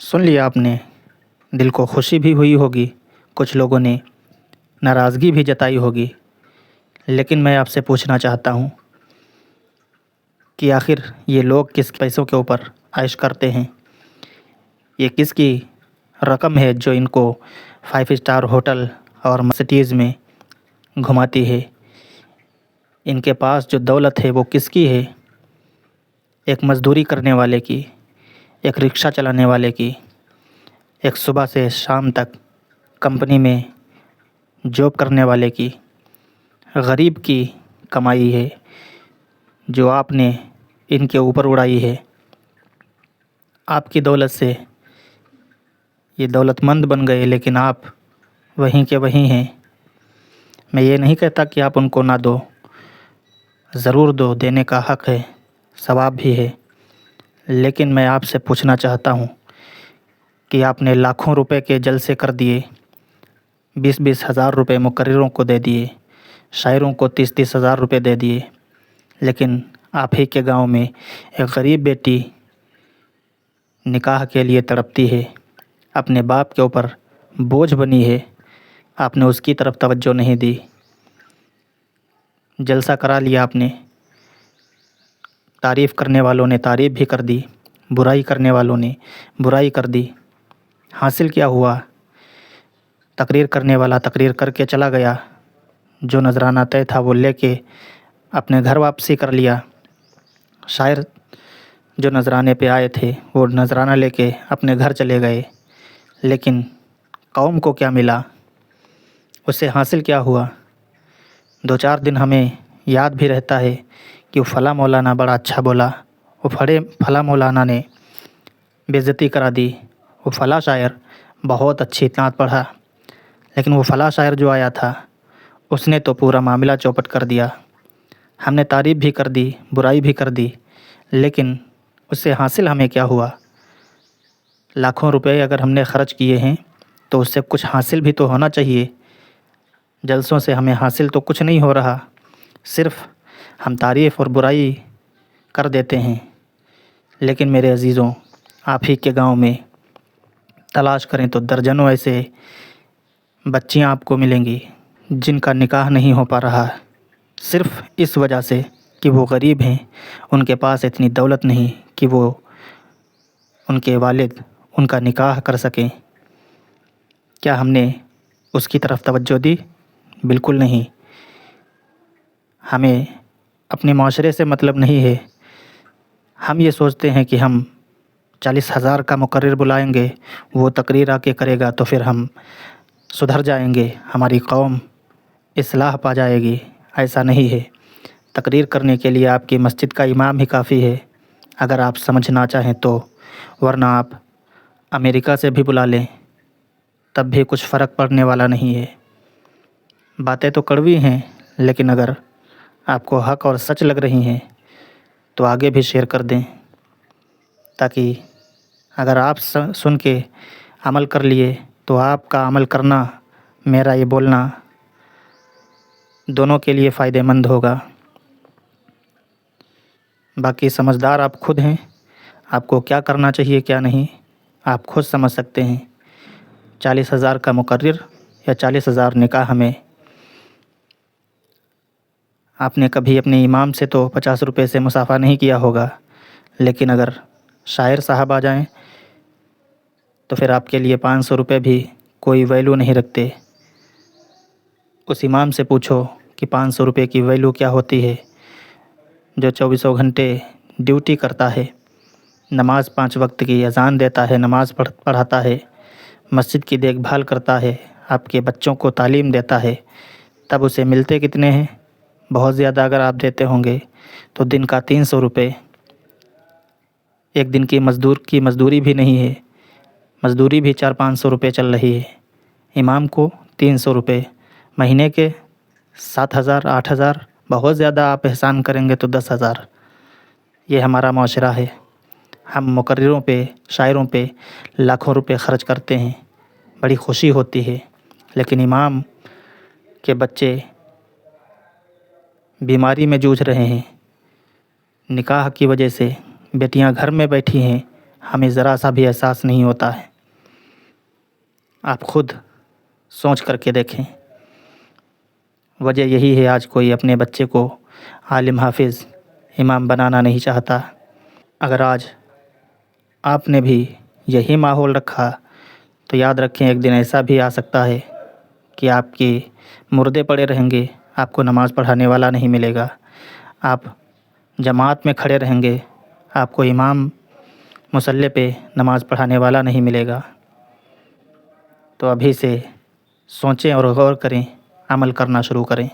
سن لیا آپ نے، دل کو خوشی بھی ہوئی ہوگی، کچھ لوگوں نے ناراضگی بھی جتائی ہوگی، لیکن میں آپ سے پوچھنا چاہتا ہوں کہ آخر یہ لوگ کس پیسوں کے اوپر عائش کرتے ہیں؟ یہ کس کی رقم ہے جو ان کو 5 اسٹار ہوٹل اور سٹیز میں گھماتی ہے؟ ان کے پاس جو دولت ہے وہ کس کی ہے؟ ایک مزدوری کرنے والے کی، ایک رکشہ چلانے والے کی، ایک صبح سے شام تک کمپنی میں جاب کرنے والے کی، غریب کی کمائی ہے جو آپ نے ان کے اوپر اڑائی ہے۔ آپ کی دولت سے یہ دولت مند بن گئے، لیکن آپ وہیں کے وہیں ہیں۔ میں یہ نہیں کہتا کہ آپ ان کو نہ دو، ضرور دو، دینے کا حق ہے، ثواب بھی ہے، لیکن میں آپ سے پوچھنا چاہتا ہوں کہ آپ نے لاکھوں روپے کے جلسے کر دیے، 20,000 روپے مقرروں کو دے دیے، شاعروں کو 30,000 روپے دے دیے، لیکن آپ ہی کے گاؤں میں ایک غریب بیٹی نکاح کے لیے تڑپتی ہے، اپنے باپ کے اوپر بوجھ بنی ہے، آپ نے اس کی طرف توجہ نہیں دی۔ جلسہ کرا لیا آپ نے، تعریف کرنے والوں نے تعریف بھی کر دی، برائی کرنے والوں نے برائی کر دی۔ حاصل کیا ہوا؟ تقریر کرنے والا تقریر کر کے چلا گیا، جو نذرانہ طے تھا وہ لے کے اپنے گھر واپسی کر لیا۔ شاعر جو نذرانے پہ آئے تھے وہ نذرانہ لے کے اپنے گھر چلے گئے، لیکن قوم کو کیا ملا؟ اسے حاصل کیا ہوا؟ 2-4 دن ہمیں یاد بھی رہتا ہے کہ وہ فلاں مولانا بڑا اچھا بولا، وہ فلاں مولانا نے بے عزتی کرا دی، وہ فلاں شاعر بہت اچھی نعت پڑھا، لیکن وہ فلاں شاعر جو آیا تھا اس نے تو پورا معاملہ چوپٹ کر دیا۔ ہم نے تعریف بھی کر دی، برائی بھی کر دی، لیکن اس سے حاصل ہمیں کیا ہوا؟ لاکھوں روپے اگر ہم نے خرچ کیے ہیں تو اس سے کچھ حاصل بھی تو ہونا چاہیے۔ جلسوں سے ہمیں حاصل تو کچھ نہیں ہو رہا، صرف ہم تعریف اور برائی کر دیتے ہیں۔ لیکن میرے عزیزوں، آپ ہی کے گاؤں میں تلاش کریں تو درجنوں ایسے بچیاں آپ کو ملیں گی جن کا نکاح نہیں ہو پا رہا، صرف اس وجہ سے کہ وہ غریب ہیں، ان کے پاس اتنی دولت نہیں کہ وہ ان کے والد ان کا نکاح کر سکیں۔ کیا ہم نے اس کی طرف توجہ دی؟ بالکل نہیں۔ ہمیں اپنے معاشرے سے مطلب نہیں ہے۔ ہم یہ سوچتے ہیں کہ ہم 40,000 کا مقرر بلائیں گے، وہ تقریر آ کے کرے گا تو پھر ہم سدھر جائیں گے، ہماری قوم اصلاح پا جائے گی۔ ایسا نہیں ہے۔ تقریر کرنے کے لیے آپ کی مسجد کا امام ہی کافی ہے، اگر آپ سمجھنا چاہیں تو، ورنہ آپ امریکہ سے بھی بلا لیں، تب بھی کچھ فرق پڑنے والا نہیں ہے۔ باتیں تو کڑوی ہیں، لیکن اگر آپ کو حق اور سچ لگ رہی ہیں تو آگے بھی شیئر کر دیں، تاکہ اگر آپ سن کے عمل کر لیے تو آپ کا عمل کرنا، میرا یہ بولنا دونوں کے لیے فائدہ مند ہوگا۔ باقی سمجھدار آپ خود ہیں، آپ کو کیا کرنا چاہیے کیا نہیں آپ خود سمجھ سکتے ہیں۔ 40,000 کا مقرر یا 40,000 نکاح میں، آپ نے کبھی اپنے امام سے تو 50 روپے سے مسافہ نہیں کیا ہوگا، لیکن اگر شاعر صاحب آ جائیں تو پھر آپ کے لیے 500 روپے بھی کوئی ویلیو نہیں رکھتے۔ اس امام سے پوچھو کہ 500 روپے کی ویلیو کیا ہوتی ہے، جو 24 گھنٹے ڈیوٹی کرتا ہے، نماز 5 وقت کی اذان دیتا ہے، نماز پڑھاتا ہے، مسجد کی دیکھ بھال کرتا ہے، آپ کے بچوں کو تعلیم دیتا ہے، تب اسے ملتے کتنے ہیں؟ بہت زیادہ اگر آپ دیتے ہوں گے تو دن کا 300 روپے، ایک دن کی مزدوری بھی نہیں ہے، مزدوری بھی 400-500 روپے چل رہی ہے۔ امام کو 300 روپے، مہینے کے 7,000 8,000، بہت زیادہ آپ احسان کریں گے تو 10,000۔ یہ ہمارا معاشرہ ہے۔ ہم مقرروں پہ، شاعروں پہ لاکھوں روپے خرچ کرتے ہیں، بڑی خوشی ہوتی ہے، لیکن امام کے بچے بیماری میں جوجھ رہے ہیں، نکاح کی وجہ سے بیٹیاں گھر میں بیٹھی ہیں، ہمیں ذرا سا بھی احساس نہیں ہوتا ہے۔ آپ خود سوچ کر کے دیکھیں۔ وجہ یہی ہے آج کوئی اپنے بچے کو عالم حافظ امام بنانا نہیں چاہتا۔ اگر آج آپ نے بھی یہی ماحول رکھا تو یاد رکھیں ایک دن ایسا بھی آ سکتا ہے کہ آپ کے مردے پڑے رہیں گے، آپ کو نماز پڑھانے والا نہیں ملے گا، آپ جماعت میں کھڑے رہیں گے، آپ کو امام مصلی پہ نماز پڑھانے والا نہیں ملے گا۔ تو ابھی سے سوچیں اور غور کریں، عمل کرنا شروع کریں۔